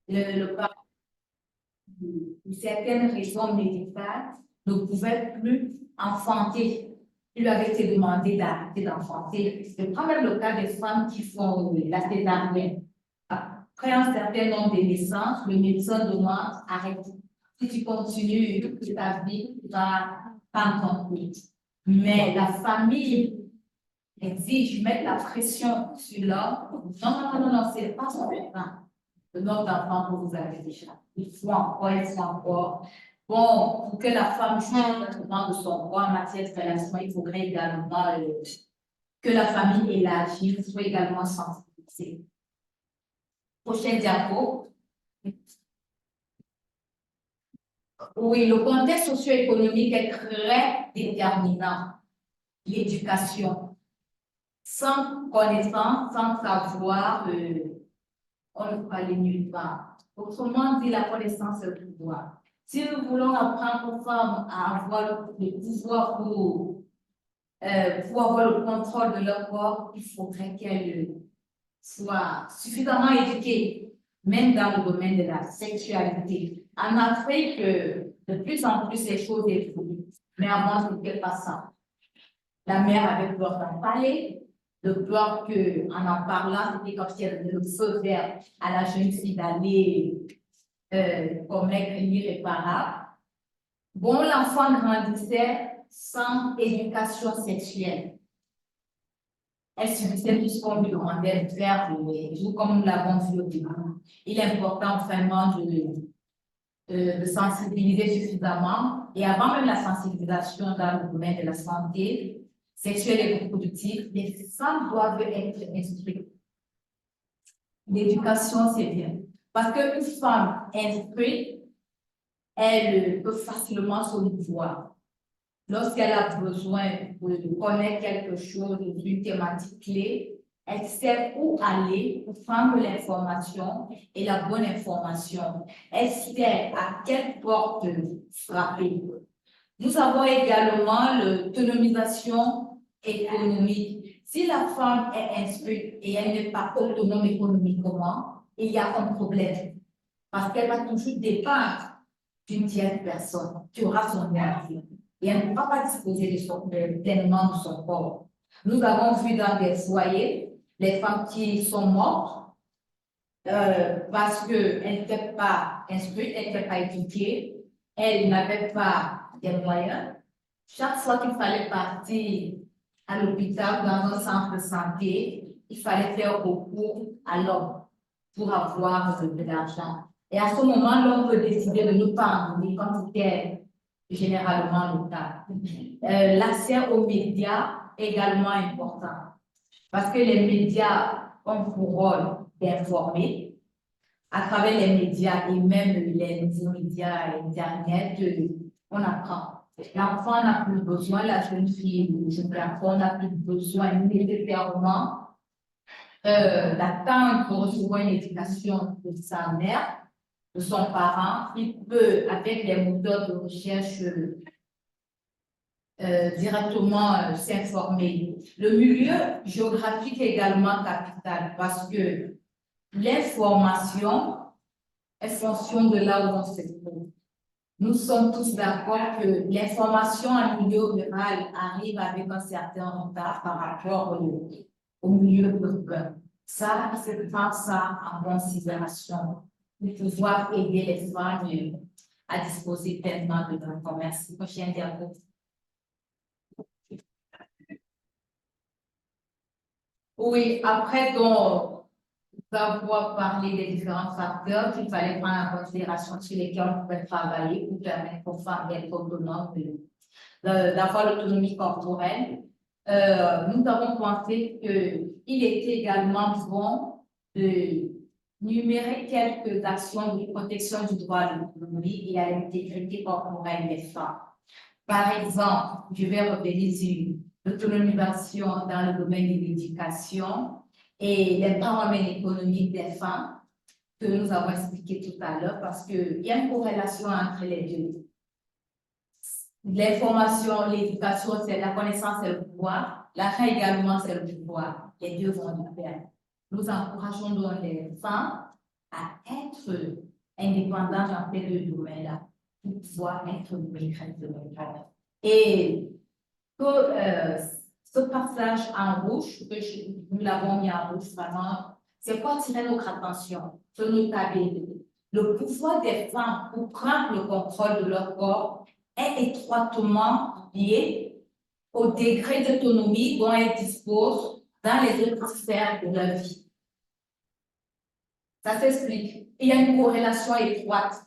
le parent, pour certaines raisons médicales, ne pouvait plus enfanter. Il lui avait été demandé d'arrêter d'enfanter. Je prends même le cas des femmes qui font la césarienne. Après un certain nombre de naissances, le médecin demande arrête. Si tu continues toute ta vie, tu ne vas pas enfanter. Mais la famille exige, mettre la pression sur l'homme. Non, c'est pas son enfant. Le nombre d'enfants que vous avez déjà. Il faut encore. Bon, pour que la femme joue de son droit en matière de relation, il faudrait également que la famille élargie soit également sensibilisée. Prochain diapo. Oui, le contexte socio-économique est très déterminant. L'éducation. Sans connaissance, sans savoir, on ne peut aller nulle part. Autrement dit, la connaissance est le pouvoir. Si nous voulons apprendre aux femmes à avoir le pouvoir pour avoir le contrôle de leur corps, il faudrait qu'elles soient suffisamment éduquées, même dans le domaine de la sexualité. En Afrique, de plus en plus, les choses évoluent. Mais avant, c'était pas ça. La mère avait peur d'en parler, de peur qu'en parlant, c'était comme si elle donnait le feu vert à la jeune fille d'aller commettre l'irréparable. Bon, l'enfant grandissait sans éducation sexuelle. Elle subissait tout ce qu'on lui demandait de faire, comme nous l'avons vu au début. Il est important vraiment de sensibiliser suffisamment, et avant même la sensibilisation dans le domaine de la santé sexuelle et reproductive, les femmes doivent être instruites. L'éducation, c'est bien. Parce qu'une femme instruite, elle peut facilement se voir. Lorsqu'elle a besoin de connaître quelque chose, d'une thématique clé, elle sait où aller pour prendre l'information et la bonne information. Elle sait à quelle porte frapper. Nous avons également l'autonomisation économique. Si la femme est instruite et elle n'est pas autonome économiquement, il y a un problème. Parce qu'elle va toujours dépendre d'une tierce personne qui aura son énergie. Et elle ne pourra pas disposer pleinement de son corps. Nous avons vu dans des foyers les femmes qui sont mortes parce qu'elles n'étaient pas instruites, elles n'étaient pas éduquées, elles n'avaient pas des moyens. Chaque fois qu'il fallait partir à l'hôpital, dans un centre de santé, il fallait faire recours à l'homme pour avoir de l'argent. Et à ce moment, l'homme peut décider de ne pas en donner, comme c'était généralement le cas. L'accès aux médias est également important, parce que les médias ont pour rôle d'informer. À travers les médias et même les médias Internet, on apprend. L'enfant n'a plus besoin, la jeune fille ou le jeune garçon n'a plus besoin nécessairement d'attendre pour recevoir une éducation de sa mère, de son parent. Il peut, avec les moteurs de recherche, directement s'informer. Le milieu géographique est également capital parce que l'information est fonction de là où on se trouve. Nous sommes tous d'accord que l'information en milieu rural arrive avec un certain retard par rapport au milieu urbain. Ça, il faut prendre ça en considération pour pouvoir aider les femmes à disposer pleinement de leur commerce. Prochain diapo. Oui, après d'avoir parlé des différents facteurs qu'il fallait prendre en considération sur lesquels on pouvait travailler pour permettre aux femmes d'être autonomes, d'avoir l'autonomie corporelle. Nous avons pensé qu'il était également bon de numérer quelques actions de protection du droit à l'autonomie et à l'intégrité corporelle des femmes. Par exemple, je vais revenir sur l'autonomisation dans le domaine de l'éducation et l'empowerment économique des femmes que nous avons expliqué tout à l'heure parce qu'il y a une corrélation entre les deux. L'information, l'éducation, c'est la connaissance, c'est le pouvoir. L'argent également, c'est le pouvoir. Les deux vont de pair. Nous encourageons donc les femmes à être indépendante dans ces deux domaines-là pour pouvoir être maîtresse de l'enfant. Et que ce passage en rouge, nous l'avons mis en rouge vraiment, c'est pour attirer notre attention sur notre abilité. Le pouvoir des femmes pour prendre le contrôle de leur corps est étroitement lié au degré d'autonomie dont elles disposent dans les autres sphères de leur vie. Ça s'explique. Il y a une corrélation étroite.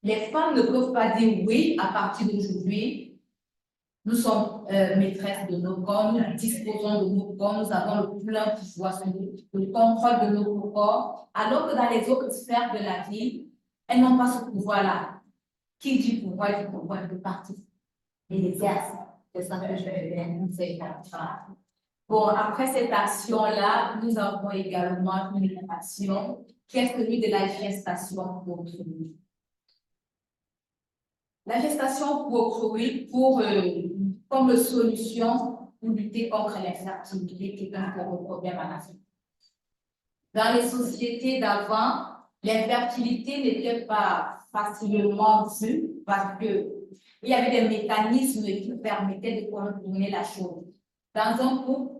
Les femmes ne peuvent pas dire oui à partir d'aujourd'hui. Nous sommes maîtresses de nos corps, nous disposons de nos corps, nous avons le plein pouvoir sur nous, le contrôle de notre corps, alors que dans les autres sphères de la vie, elles n'ont pas ce pouvoir-là. Qui dit pouvoir de partir et l'exerce. C'est ça que je vais faire. Bon, après cette action-là, nous avons également une action qui est celui de la gestation pour autrui. La gestation pour autrui, comme solution pour lutter contre l'infertilité qui est un gros problème à la vie. Dans les sociétés d'avant, l'infertilité n'était pas facilement vue parce qu'il y avait des mécanismes qui permettaient de contourner la chose. Dans un couple,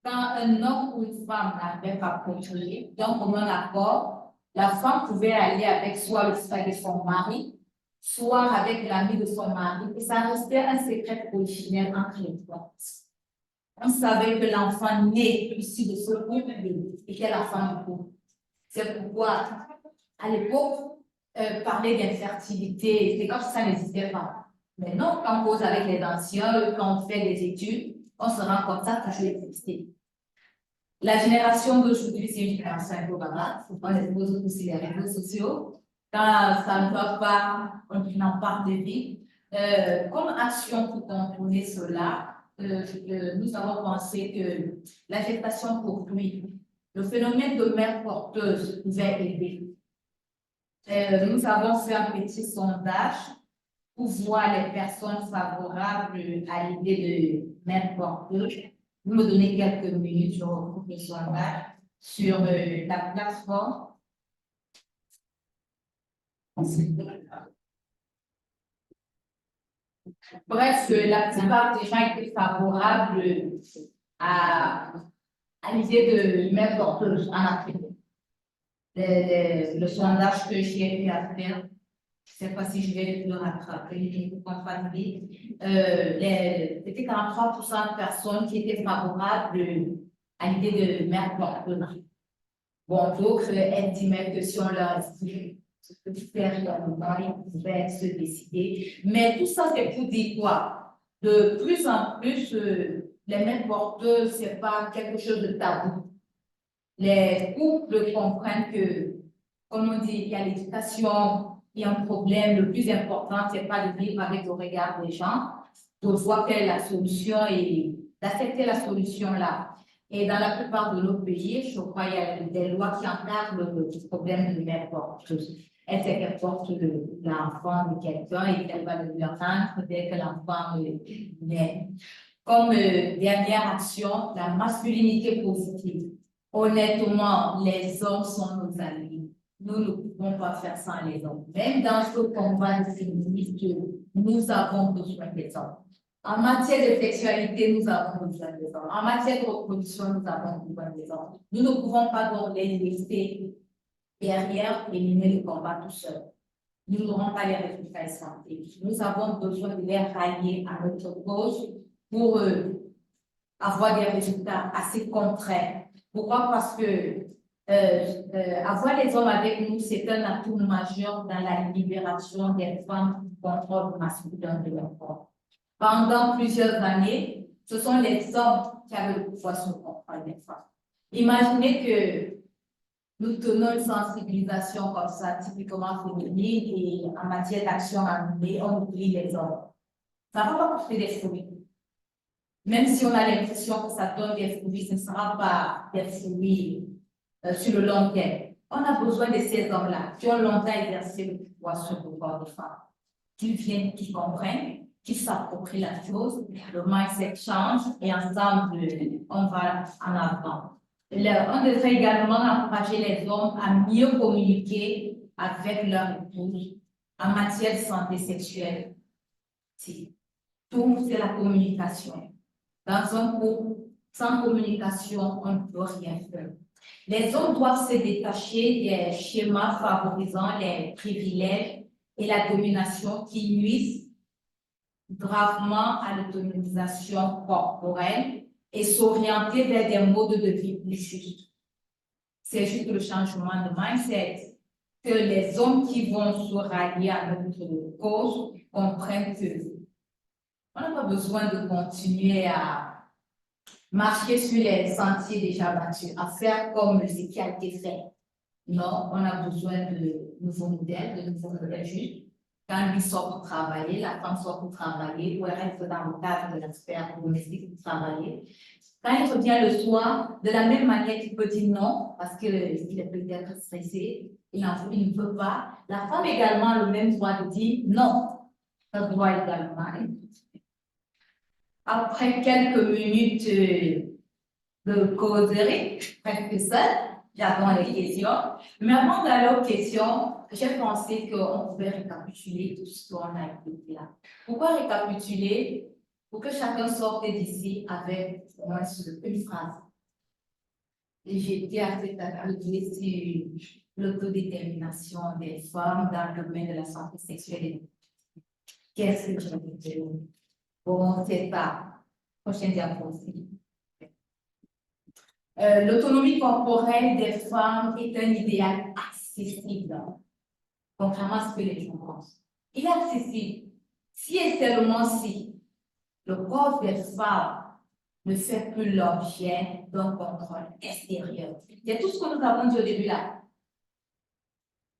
quand un homme ou une femme n'avait pas procréé, donc comme un accord, la femme pouvait aller avec soit le frère de son mari, soit avec l'ami de son mari, et ça restait un secret polichinelle entre les deux. On savait que l'enfant né issu de ce couple était la femme du couple. C'est pourquoi, à l'époque, parler d'infertilité, c'est comme si ça n'existait pas. Mais non, quand on cause avec les anciens, quand on fait des études, on se rend compte que ça a toujours existé. La génération d'aujourd'hui, c'est une génération un peu bavarde. On expose aussi les réseaux sociaux. Quand ça ne va pas, on n'en parle de vie. Comme action pour contrôler cela, nous avons pensé que la gestation pour autrui, le phénomène de mère porteuse pouvait aider. Nous avons fait un petit sondage pour voir les personnes favorables à l'idée de mère porteuse. Vous me donnez quelques minutes, je retrouve le sondage sur la plateforme. Bref, la plupart des gens étaient favorables à l'idée de mère porteuse en Afrique. Le sondage que j'ai eu à faire, je ne sais pas si je vais le rattraper, je ne comprends pas vite. C'était 43% de personnes qui étaient favorables à l'idée de mère porteuse. Bon, d'autres estimaient que si on leur dit ce que faire, ils pouvaient se décider. Mais tout ça, c'est pour dire quoi? De plus en plus, les mères porteuses, ce n'est pas quelque chose de tabou. Les couples comprennent que, comme on dit, il y a l'éducation, il y a un problème. Le plus important, ce n'est pas de vivre avec le regard des gens, de voir quelle est la solution et d'accepter la solution là. Et dans la plupart de nos pays, je crois qu'il y a des lois qui encadrent le problème de mère porteuse. Elle sait qu'elle porte l'enfant de quelqu'un et qu'elle va le lui rendre dès que l'enfant naît. Comme dernière action, la masculinité positive. Honnêtement, les hommes sont nos amis. Nous ne pouvons pas faire sans les hommes. Même dans ce combat féministe, nous avons besoin des hommes. En matière de sexualité, nous avons besoin des hommes. En matière de reproduction, nous avons besoin des hommes. Nous ne pouvons pas donc les laisser derrière et mener le combat tout seul. Nous n'aurons pas les résultats escomptés. Nous avons besoin de les rallier à notre cause pour avoir des résultats assez concrets. Pourquoi? Parce que avoir les hommes avec nous, c'est un atout majeur dans la libération des femmes du contrôle masculin de leur corps. Pendant plusieurs années, ce sont les hommes qui avaient le pouvoir sur le contrôle des femmes. Imaginez que nous tenons une sensibilisation comme ça, typiquement féminine, et en matière d'action armée, on oublie les hommes. Ça ne va pas porter des fruits. Même si on a l'impression que ça donne des fruits, ce ne sera pas des fruits sur le long terme. On a besoin de ces hommes-là qui ont longtemps exercé le pouvoir sur le corps des femmes, qui viennent, qui comprennent, qui s'approprient la chose, le mindset change et ensemble, on va en avant. On devrait également encourager les hommes à mieux communiquer avec leur épouse en matière de santé sexuelle. Tout, c'est la communication. Dans un couple, sans communication, on ne peut rien faire. Les hommes doivent se détacher des schémas favorisant les privilèges et la domination qui nuisent gravement à l'autonomisation corporelle et s'orienter vers des modes de vie plus justes. C'est juste le changement de mindset que les hommes qui vont se rallier à notre cause comprennent que on n'a pas besoin de continuer à marcher sur les sentiers déjà battus, à faire comme ce qui a été fait. Non, on a besoin de nouveaux modèles justes. Quand lui sort pour travailler, la femme sort pour travailler, ou elle reste dans le cadre de la sphère domestique pour travailler. Quand il revient le soir, de la même manière qu'il peut dire non, parce qu'il est peut-être stressé, il ne veut pas. La femme également a le même droit de dire non. Ça doit également être. Après quelques minutes de causerie, presque seule, j'attends les questions. Mais avant d'aller aux questions, j'ai pensé qu'on pouvait récapituler tout ce qu'on a écouté là. Pourquoi récapituler? Pour que chacun sorte d'ici avec au moins une phrase. Et j'ai été assez attentive sur l'autodétermination des femmes dans le domaine de la santé sexuelle. Qu'est-ce que je veux dire? Bon, c'est ça. Prochaine diapositive. L'autonomie corporelle des femmes est un idéal accessible, contrairement à ce que les gens pensent. Il est accessible si et seulement si le corps des femmes ne fait plus l'objet d'un contrôle extérieur. C'est tout ce que nous avons dit au début là.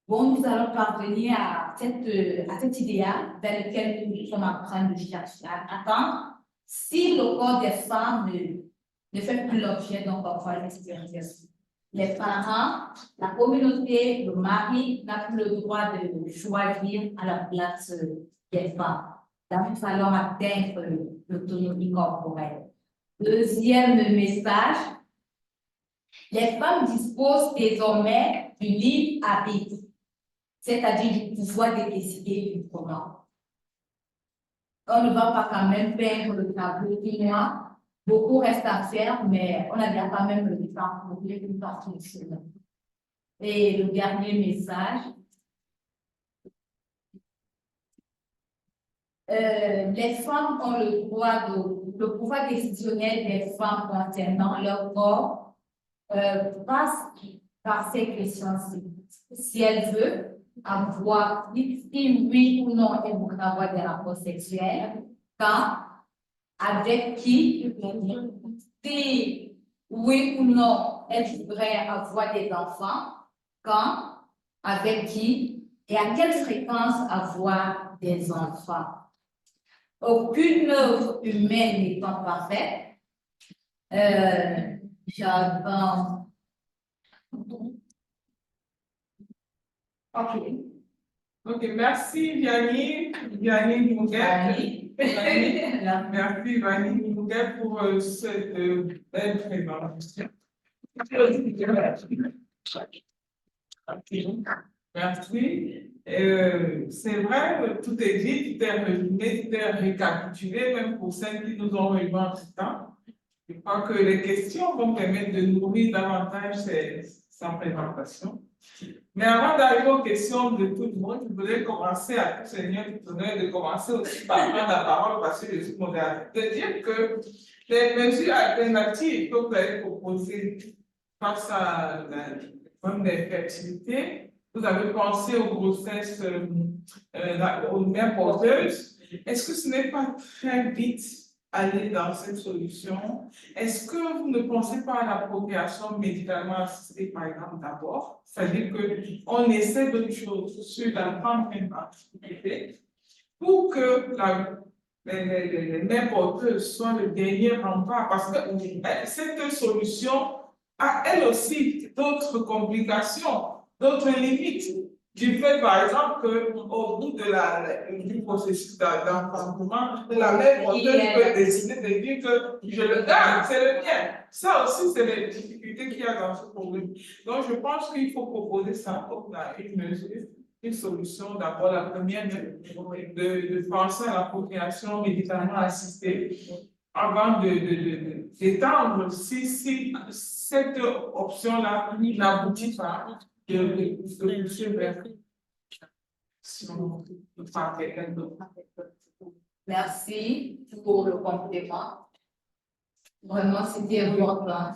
Bon, nous allons parvenir à cet idéal vers lequel nous sommes en train de chercher à atteindre si le corps des femmes ne fait plus l'objet d'un contrôle extérieur. Les parents, la communauté, le mari n'a plus le droit de choisir à la place des femmes. Donc, il va falloir atteindre l'autonomie corporelle. Deuxième message, les femmes disposent désormais du libre arbitre, c'est-à-dire du pouvoir de décider librement. On ne va pas quand même peindre le tableau du noir. Beaucoup reste à faire, mais on a bien quand même le temps pour une partie de cela. Et le dernier message, les femmes ont le pouvoir décisionnel des femmes concernant leur corps passe par ces questions-ci. Si elle veut avoir, si oui ou non elle voudra avoir des rapports sexuels, quand, avec qui, si oui ou non elle voudrait avoir des enfants, quand, avec qui et à quelle fréquence avoir des enfants. Aucune œuvre humaine n'étant parfaite, j'avance. Ok, merci Vianney Mouguet. Merci Vianney Mouguet pour cette belle présentation. Merci. C'est vrai, tout est dit, tout est résumé, tout est récapitulé, même pour celles qui nous ont rejoints en tout temps. Je crois que les questions vont permettre de nourrir davantage sa présentation. Mais avant d'arriver aux questions de tout le monde, je voudrais commencer à tout seigneur, tout honneur, de commencer aussi par prendre la parole parce que je suis modérateur, de dire que les mesures alternatives que vous avez proposées face à la forme d'infertilité, vous avez pensé aux grossesses, aux mères porteuses. Est-ce que ce n'est pas très vite aller dans cette solution? Est-ce que vous ne pensez pas à la procréation médicalement assistée, par exemple, d'abord? C'est-à-dire qu'on essaie d'autres choses sur la femme particulier pour que les mères porteuses soient le dernier rempart, parce que cette solution a elle aussi d'autres complications, d'autres limites, du fait souhaiter, par exemple, qu'au bout du processus d'enfantement, la mère porteuse peut décider de dire que je le garde, c'est le mien. Ça aussi, c'est les difficultés qu'il y a dans ce problème. Donc, je pense qu'il faut proposer ça comme une mesure, une solution. D'abord, la première, de penser à la procréation médicalement assistée avant d'étendre, si cette option-là n'aboutit pas, de poursuivre vers si on parle quelqu'un d'autre. Merci pour le complément. Vraiment, c'était important.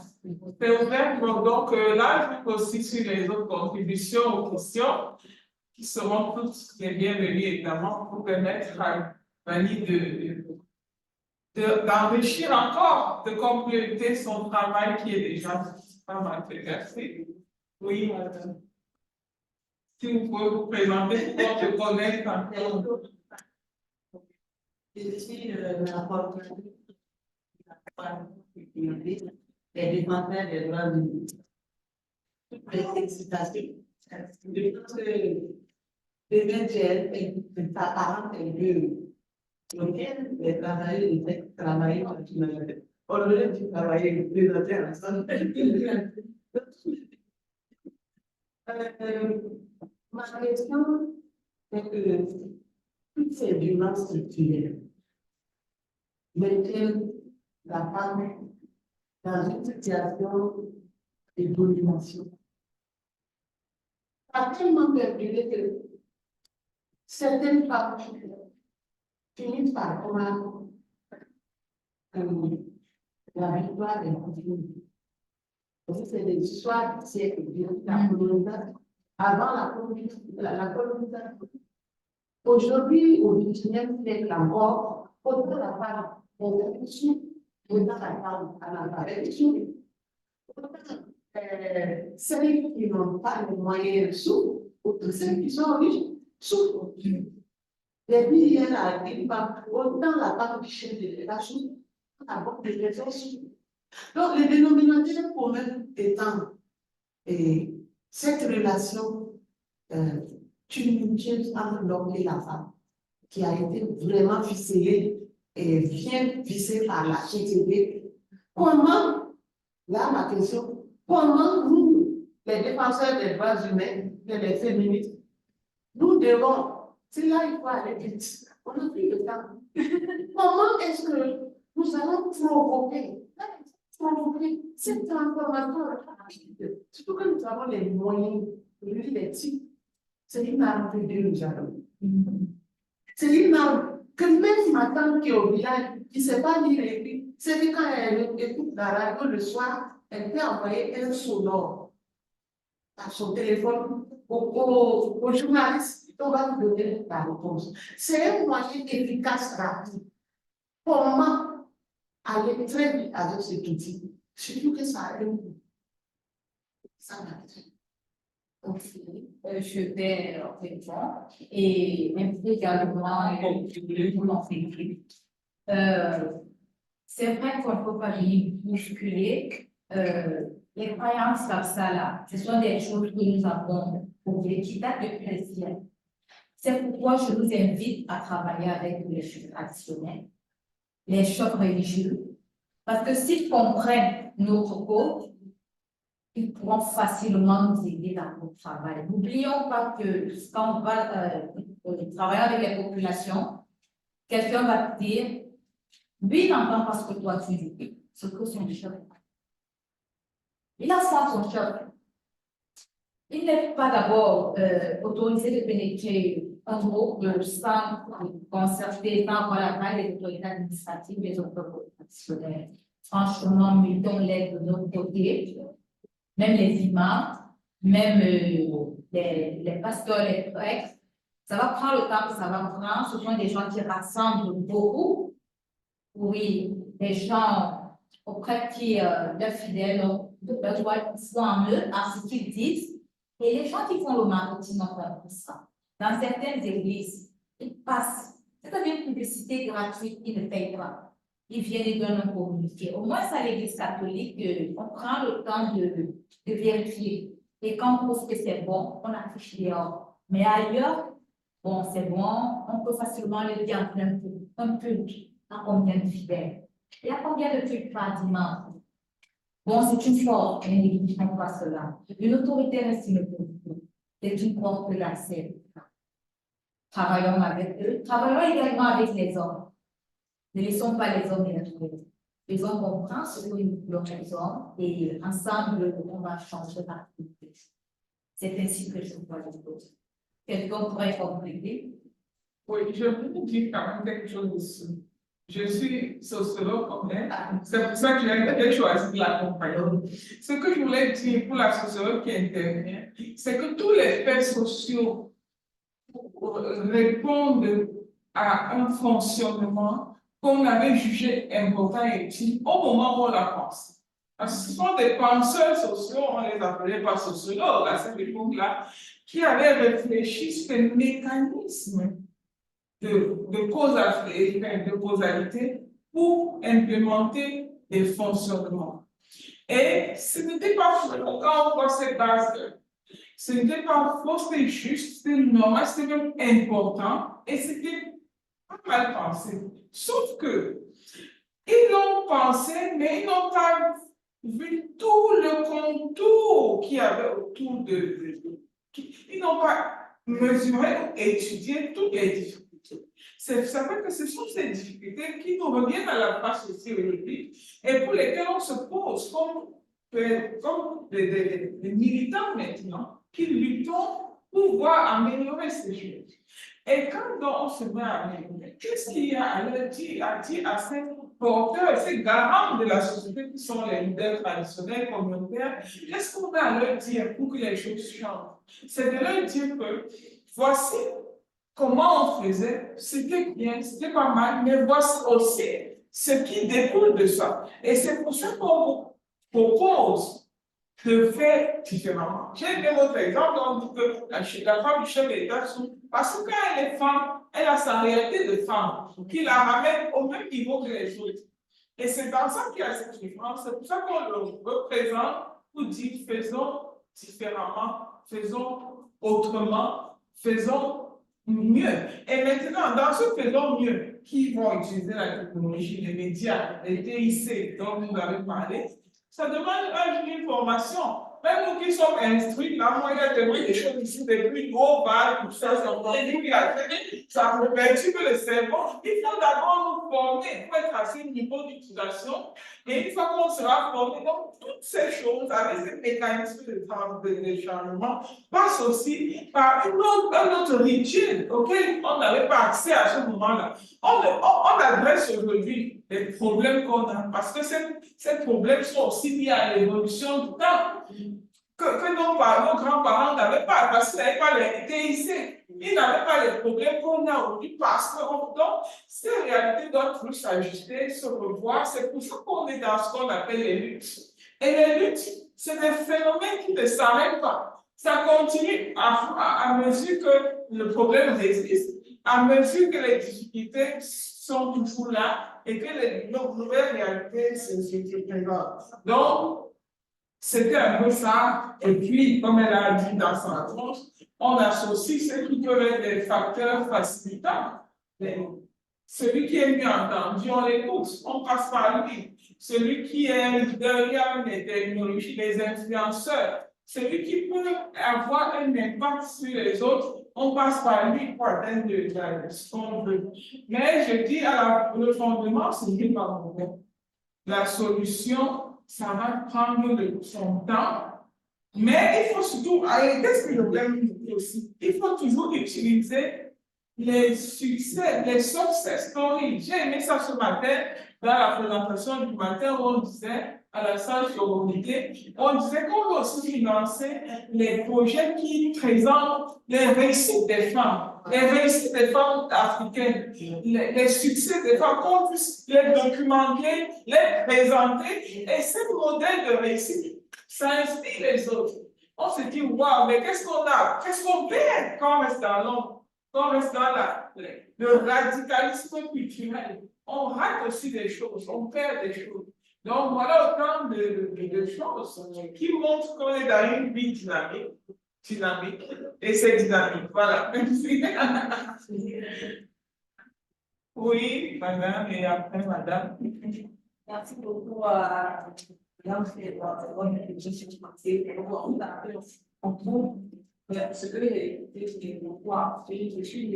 C'est ouvert, donc là, je vais aussi sur les autres contributions aux questions qui seront toutes les bienvenues, évidemment, pour permettre à Fanny d'enrichir encore, de compléter son travail qui est déjà pas mal fait. Oui, madame. Si vous pouvez vous présenter pour te connaître encore. Je suis la rapporteure des défenseurs des droits de l'homme. Toutes les excitations. Je pense que les médias, sa parente est deux. Lequel les travailleurs étaient travaillés continuellement. On aurait dû travailler plus ensemble. Ma question est que toutes ces violences structurelles mettent la femme dans une situation de domination. A tellement perduré que certaines femmes finissent par croire que la victoire est continue. C'est des histoires du siècle, la colonisation, avant la colonisation. Aujourd'hui, au XXIe siècle encore, autant la femme est issue, autant la femme en est issue. Celles qui n'ont pas les moyens souffrent, autant celles qui sont riches souffrent. Les billes, autant la femme qui cherche de la souffre, la bonne de l'effet souffre. Donc, le dénominateur commun étant cette relation tumultueuse entre l'homme et la femme, qui a été vraiment ficelée et bien vissée par la société. Comment, là ma question, comment nous, les défenseurs des droits humains, les féministes, nous devons, c'est là il faut aller vite, on n'a plus de temps. Comment est-ce que nous allons provoquer cette transformation rapide, surtout que nous avons les moyens, les types, c'est une arme que Dieu nous a donnée. C'est une arme que même ma tante qui est au village, qui ne sait pas lire et écrire, c'est que quand elle écoute la radio le soir, elle peut envoyer un sonore à son téléphone au journaliste, on va lui donner la réponse. C'est un moyen efficace, rapide. Comment aller très vite avec cet outil? Surtout que ça a un coût. Ça m'a dit. Je vais répondre et également c'est vrai qu'on ne peut pas bousculer les croyances comme ça là. Ce sont des choses que nous avons trouvées qui datent depuis les siècles. C'est pourquoi je vous invite à travailler avec les chocs traditionnels, les chocs religieux, parce que s'ils comprennent notre cause, ils pourront facilement nous aider dans notre travail. N'oublions pas que quand on va travailler avec les populations, quelqu'un va te dire, lui, il entend pas ce que toi tu dis, ce que son choc. Il a son choc. Il n'est pas d'abord autorisé de pénétrer un groupe sans concerter, sans avoir les autorités administratives, les autorités professionnelles. Franchement, mettons l'aide de notre côté. Même les imams, même les pasteurs, les prêtres, ça va prendre le temps que ça va prendre. Ce sont des gens qui rassemblent beaucoup. Oui, des gens auprès qui, leurs fidèles, leur droit en eux, en ce qu'ils disent. Et les gens qui font le marketing en fait ça. Dans certaines églises, ils passent. C'est-à-dire une publicité gratuite, ils ne payent pas. Ils viennent et donnent un communiqué. Au moins, à l'église catholique, on prend le temps de vérifier. Et quand on trouve que c'est bon, on affiche dehors. Mais ailleurs, bon, c'est bon, on peut facilement le dire en plein peu. Un culte à combien de fidèles? Il y a combien de cultes par dimanche? Bon, c'est une force, mais n'égligeons pas cela. Une autorité reste une autorité. C'est une porte d'accès. Travaillons avec eux. Travaillons également avec les hommes. Ne laissons pas les hommes les trouver. Les hommes comprennent ce que nous voulons les hommes et ensemble, on va changer la vie. C'est ainsi que je vois les choses. Quelqu'un pourrait compléter? Oui, je veux dire quand même quelque chose ici. Je suis sociologue comme elle. C'est pour ça que j'ai choisi de l'accompagner. Ce que je voulais dire pour la sociologue qui intervient, c'est que tous les faits sociaux répondent à un fonctionnement qu'on avait jugé important et utile au moment où on l'a pensé. Parce que ce sont des penseurs sociaux, on les appelait pas sociologues à cette époque-là, qui avaient réfléchi sur les mécanismes de causalité pour implémenter des fonctionnements. Et ce n'était pas faux. Quand on voit ces bases, ce n'était pas faux, c'était juste, c'était normal, c'était même important et c'était pas mal pensé. Sauf que ils l'ont pensé, mais ils n'ont pas vu tout le contour qu'il y avait autour ils n'ont pas mesuré ou étudié toutes les difficultés. Ça fait que ce sont ces difficultés qui nous reviennent à la base sociologique et pour lesquelles on se pose comme des militants maintenant qui luttent pour pouvoir améliorer ces choses. Et quand donc on se met à améliorer, qu'est-ce qu'il y a à dire à ces porteurs, ces garants de la société qui sont les leaders traditionnels, communautaires, qu'est-ce qu'on a à leur dire pour que les choses changent? C'est de leur dire que voici comment on faisait, c'était bien, c'était pas mal, mais voici aussi ce qui découle de ça. Et c'est pour ça qu'on vous propose de faire différemment. J'ai donné votre exemple, on dit que la femme du chef d'État, parce que quand elle est femme, elle a sa réalité de femme, qui la ramène au même niveau que les autres. Et c'est dans ça qu'il y a cette différence. C'est pour ça qu'on le représente pour dire faisons différemment, faisons autrement, faisons mieux. Et maintenant, dans ce faisons mieux, qui vont utiliser la technologie, les médias, les TIC dont vous avez parlé, ça demande une formation. Même nous qui sommes instruits, là, moi, il y a des choses ici, des plus gros balles, tout ça, ça perturbe le cerveau. Il faut d'abord nous former pour être à ce niveau d'utilisation. Et une fois qu'on sera formé, donc toutes ces choses, avec ces mécanismes de changement, passent aussi par un autre rituel auquel on n'avait pas accès à ce moment-là. On adresse aujourd'hui les problèmes qu'on a, parce que ces problèmes sont aussi liés à l'évolution du temps que nos grands-parents n'avaient pas, parce qu'ils n'avaient pas les TIC. Ils n'avaient pas les problèmes qu'on a aujourd'hui, parce que donc, ces réalités doivent plus s'ajuster, se revoir. C'est pour ça qu'on est dans ce qu'on appelle les luttes. Et les luttes, c'est des phénomènes qui ne s'arrêtent pas. Ça continue à mesure que le problème existe, à mesure que les difficultés sont toujours là et que les nouvelles réalités se présentent. Donc, c'était un peu ça. Et puis, comme elle a dit dans son réponse, on associe ce qui peuvent être des facteurs facilitants. Celui qui est mieux entendu, on l'écoute, on passe par lui. Celui qui est derrière les technologies, les influenceurs, celui qui peut avoir un impact sur les autres, on passe par lui pour atteindre ce qu'on veut. Mais je dis le fondement, ce n'est pas mauvais. La solution, ça va prendre son temps, mais il faut surtout, qu'est-ce que je voulais vous dire aussi? Il faut toujours utiliser les succès, les success stories. J'ai aimé ça ce matin, dans la présentation du matin, où on disait, à la salle sororité, on disait qu'on va aussi financer les projets qui présentent les réussites des femmes. Les réussites des femmes africaines, les succès des femmes, qu'on puisse les documenter, les présenter, et ce modèle de réussite, ça inspire les autres. On se dit, waouh, mais qu'est-ce qu'on a? Qu'est-ce qu'on perd quand on reste dans l'ombre? Quand on reste dans le radicalisme culturel? On rate aussi des choses, on perd des choses. Donc, voilà autant de choses qui montrent qu'on est dans une vie dynamique. dynamique et c'est dynamique. Voilà, merci. Oui, madame, et après, madame. Merci beaucoup Madame, c'est je suis passée on a fait en tout ce que j'ai voir, je suis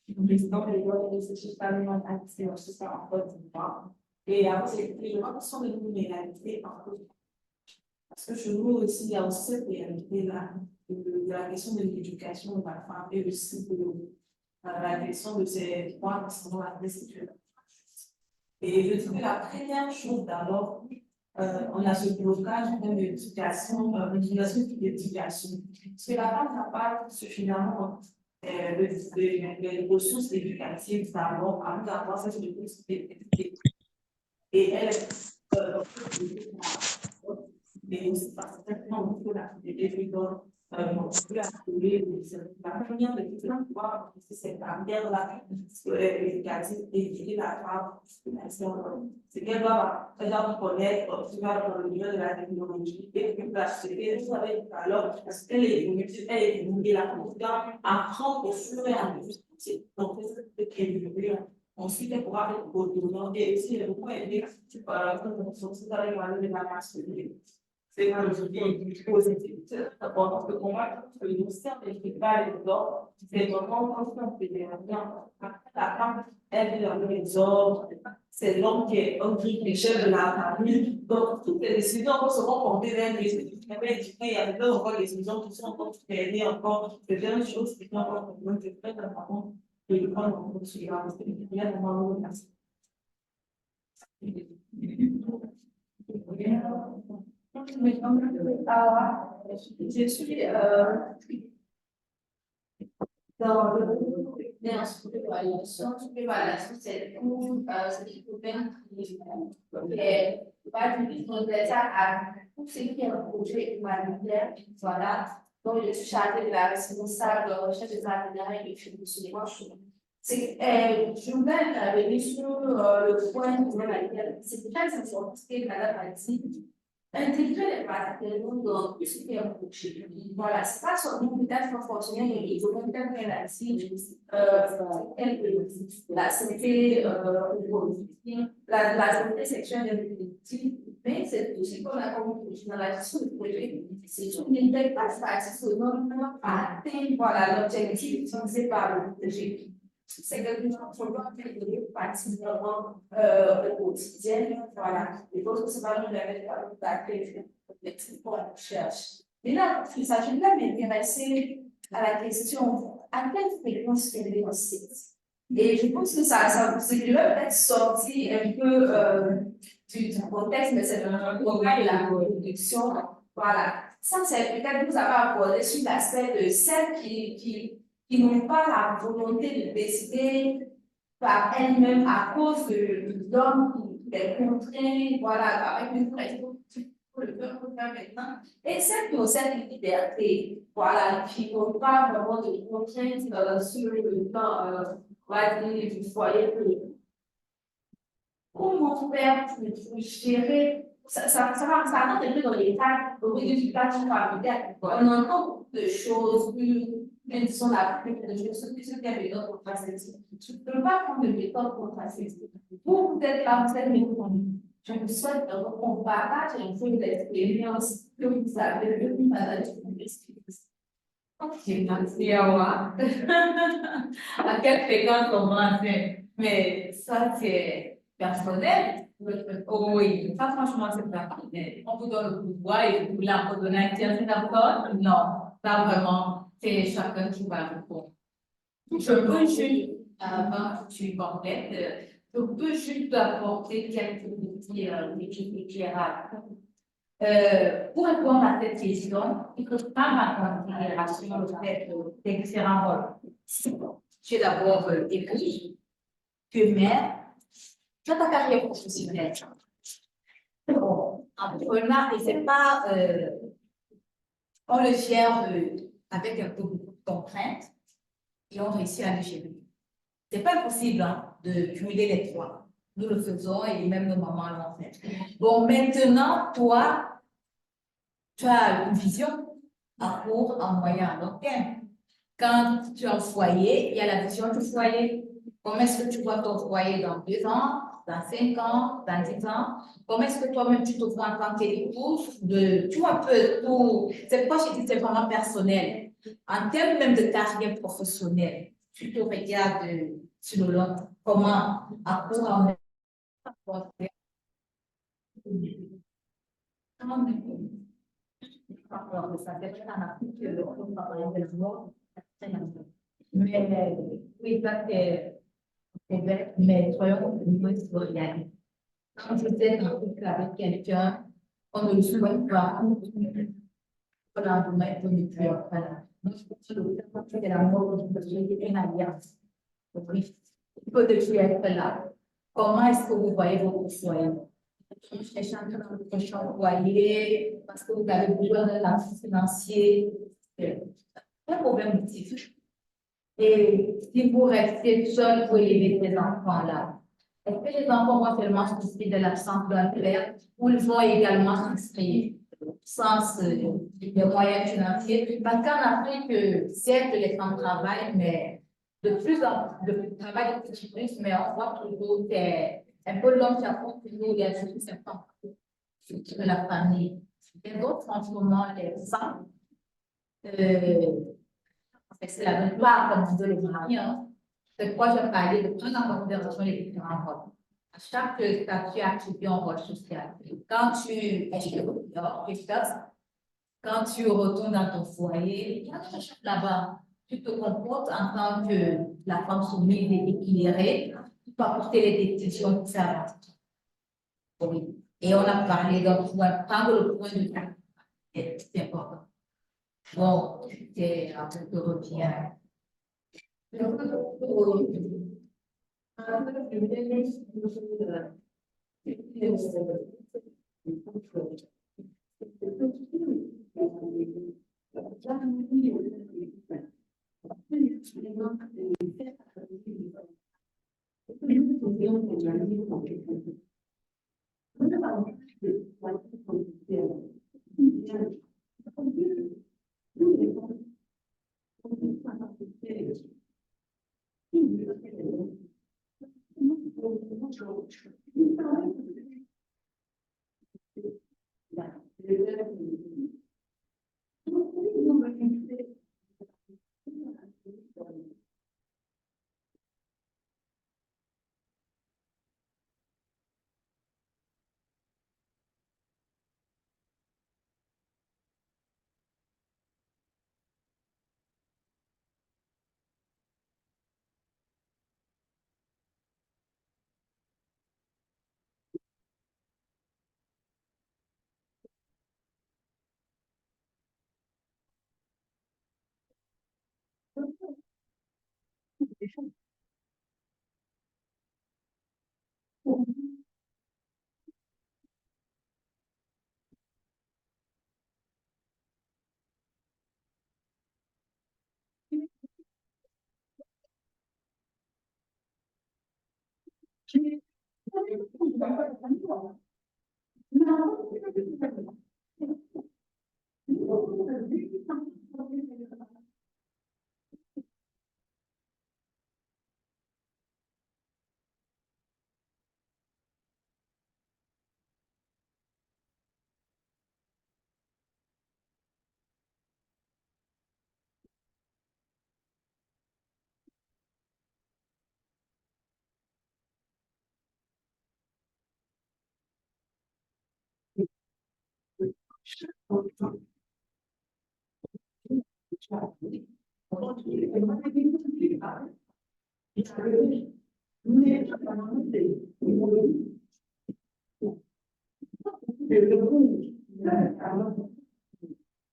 le président de l'école de société familiale accès au système en Côte d'Ivoire. Et après, c'est les gens qui sont de nous réalités en Côte d'Ivoire. Parce que chez nous aussi, il y a aussi cette réalité-là de la question de l'éducation de la femme et aussi de la question de ces droits qui sont à restituer. Et je dirais la première chose d'abord, on a ce blocage de l'éducation, l'utilisation de l'éducation. Parce que la femme n'a pas suffisamment de ressources éducatives d'abord avant d'avoir cette ressource éducative. Et elle, mais aussi parce que on peut la l'évidence, on peut la trouver, la première de toutes les fois, c'est la première-là, éducative, éduquer la femme, c'est qu'elle va connaître, tu vas dans le milieu de la technologie, et puis la société, vous savez, alors, parce qu'elle est évoluée, la confiance, apprendre au fur et à mesure, donc, c'est évoluer. Ensuite, elle pourra être autonome, et aussi, elle pourra aider, quand on se avec la masculinité. C'est un positif. C'est important que pour moi, le ministère ne fait pas les ordres. C'est vraiment quand on fait des liens. La femme, elle donne les ordres. C'est l'homme qui est le chef de la famille. Donc, toutes les décisions seront portées vers lui. Il y a encore des décisions qui sont encore traînées, encore de jeunes choses qui sont encore c'est très important de le prendre en compte sur la responsabilité. Il y a des moments où merci. Je suis dans le groupe d'évaluation, c'est pour ce qui peut bien et pas du tout à tout ce qui est un projet humanitaire, voilà. Donc, je suis chargée de la responsable de la recherche des partenariats et de financement. Je voudrais revenir sur le point de l'humanitaire. C'est très important ce que Madame a dit. Intégrer les partenaires dans tout ce qui est un projet. Voilà, c'est pas seulement peut-être fonctionner et peut-être la santé la santé sexuelle et reproductive, mais c'est aussi comme la communication dans la gestion du projet. Si tu n'intègres pas satisfaisamment atteindre voilà, l'objectif utilisé par le projet, c'est quelque chose qu'on doit intégrer particulièrement au quotidien. Voilà. Il faut que ce soit nous d'accueil pour la recherche. Et là, il s'agit de m'intéresser à la question à quelle fréquence fait le site. Et je pense que ça peut-être sortir un peu du contexte, mais c'est un programme de la production. Voilà. Ça, c'est peut-être que vous avez abordé sur l'aspect de celles qui n'ont pas la volonté de décider par elles-mêmes à cause de l'homme des contraintes, voilà, avec une pression pour le faire maintenant. Et celles qui ont cette liberté, voilà, qui n'ont pas vraiment de contraintes sur le temps, du foyer. Comment faire pour gérer ça rentre un peu dans l'état de l'éducation familiale. On entend beaucoup de choses, même si on a plus de choses, ce qu'il y a des méthodes contraceptives. Je ne peux pas prendre de méthodes contraceptives. Vous, peut-être là, vous êtes je vous souhaite qu'on partage un peu l'expérience que vous avez depuis madame l'expérience. Ok, merci à moi. À quelle fréquence on va faire? Mais ça, c'est personnel. Oui, ça franchement, c'est personnel. On vous donne le pouvoir et vous l'abandonnez à une personne? Non, pas vraiment. C'est chacun qui va répondre. Je peux juste, avant que tu complètes, je peux juste apporter quelques petits éclairages. Pour répondre à cette question, il ne faut pas mettre en considération le fait des différents rôles. Tu es d'abord épouse, tu es mère, tu as ta carrière professionnelle. Bon, entrepreneur, et c'est pas, on le gère avec un peu beaucoup de contraintes et on réussit à le gérer. C'est pas possible de cumuler les trois. Nous le faisons et même nos mamans l'ont fait. Bon, maintenant, toi, tu as une vision, à court, à moyen, à long terme. Quand tu as un foyer, il y a la vision du foyer. Comment est-ce que tu vois ton foyer dans 2 ans, dans 5 ans, dans 10 ans? Comment est-ce que toi-même tu te vois en tant qu'épouse? Tu vois un peu tout. C'est pourquoi je dis que c'est vraiment personnel. En termes même de carrière professionnelle, tu te regardes sur le long, comment à court, à moyen, à long terme. Mais oui, ça c'est vrai, mais soyons humains sur réalité. Quand vous êtes en couple avec quelqu'un, on ne le souhaite pas. On a un moment pour ne plus être là. Donc, c'est l'amour qui est une alliance. Oui. Il faut de plus être là. Comment est-ce que vous voyez votre foyer? Cherchez dans le prochain foyer parce que vous avez besoin d'un appui financier. C'est un problème motif. Et si vous restez seul pour élever ces enfants-là, est-ce que les enfants vont seulement souffrir de l'absence d'un père ou ils vont également souffrir sans les moyens financiers? Parce qu'en Afrique, certes, les femmes travaillent, mais de plus en plus, travaillent de plus en plus, mais on voit toujours que un peu l'homme qui apporte toujours les ressources de la famille. Les autres, en ce moment, les femmes, c'est la même part, comme on veut le mari, hein. C'est pourquoi je parlais de prendre en considération les différents rôles. À chaque statut attribué en rôle social. Quand tu es quand tu retournes dans ton foyer, là-bas, tu te comportes en tant que la femme soumise et équilibrée, tu peux apporter les décisions différentes. Oui. Et on a parlé donc, prendre le point de vue, c'est important. Bon, c'est un peu de revient.